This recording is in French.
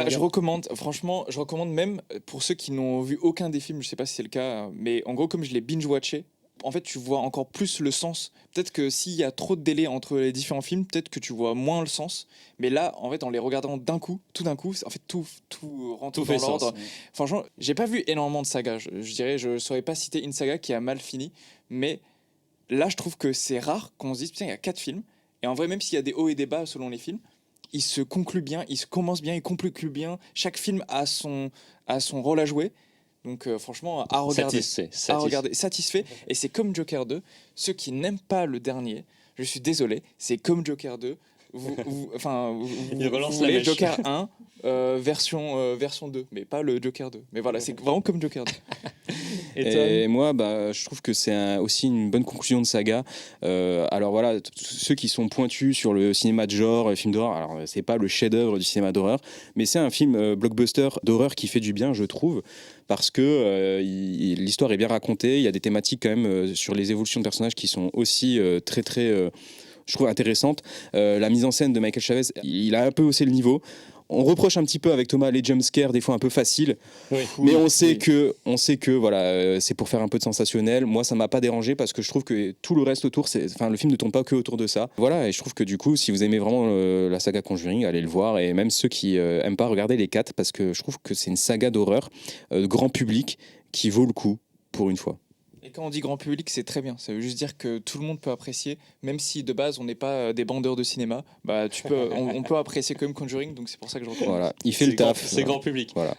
Je recommande, franchement, je recommande même pour ceux qui n'ont vu aucun des films, je sais pas si c'est le cas, mais en gros, comme je l'ai binge-watché, en fait, tu vois encore plus le sens. Peut-être que s'il y a trop de délai entre les différents films, peut-être que tu vois moins le sens. Mais là, en fait, en les regardant tout d'un coup, en fait, tout rentre Tout dans fait l'ordre. sens. Franchement, j'ai pas vu énormément de sagas. Je dirais, je saurais pas citer une saga qui a mal fini, mais là, je trouve que c'est rare qu'on se dise, putain, il y a 4 films. Et en vrai, même s'il y a des hauts et des bas selon les films, il se conclut bien, il se commence bien, il conclut bien. Chaque film a son rôle à jouer. Donc franchement, à regarder. À regarder, satisfait. Et c'est comme Joker 2. Ceux qui n'aiment pas le dernier, je suis désolé, c'est comme Joker 2. Il relance vous la voulez mèche. Joker 1, version 2, mais pas le Joker 2. Mais voilà, c'est vraiment comme Joker 2. Et moi, je trouve que c'est aussi une bonne conclusion de saga. Alors voilà, ceux qui sont pointus sur le cinéma de genre, le film d'horreur, alors c'est pas le chef-d'œuvre du cinéma d'horreur, mais c'est un film blockbuster d'horreur qui fait du bien, je trouve, parce que l'histoire est bien racontée. Il y a des thématiques quand même sur les évolutions de personnages qui sont aussi très très je trouve intéressante. La mise en scène de Michael Chavez, il a un peu haussé le niveau. On reproche un petit peu avec Thomas les jumpscares des fois un peu faciles, mais on sait que voilà, c'est pour faire un peu de sensationnel. Moi, ça m'a pas dérangé parce que je trouve que tout le reste autour, le film ne tourne pas que autour de ça. Voilà, et je trouve que du coup, si vous aimez vraiment la saga Conjuring, allez le voir. Et même ceux qui aiment pas, regarder les 4 parce que je trouve que c'est une saga d'horreur grand public qui vaut le coup pour une fois. Et quand on dit grand public, c'est très bien. Ça veut juste dire que tout le monde peut apprécier, même si de base on n'est pas des bandeurs de cinéma. On peut apprécier quand même Conjuring, donc c'est pour ça que je recommande. Voilà, il fait le taf. C'est grand public. Voilà.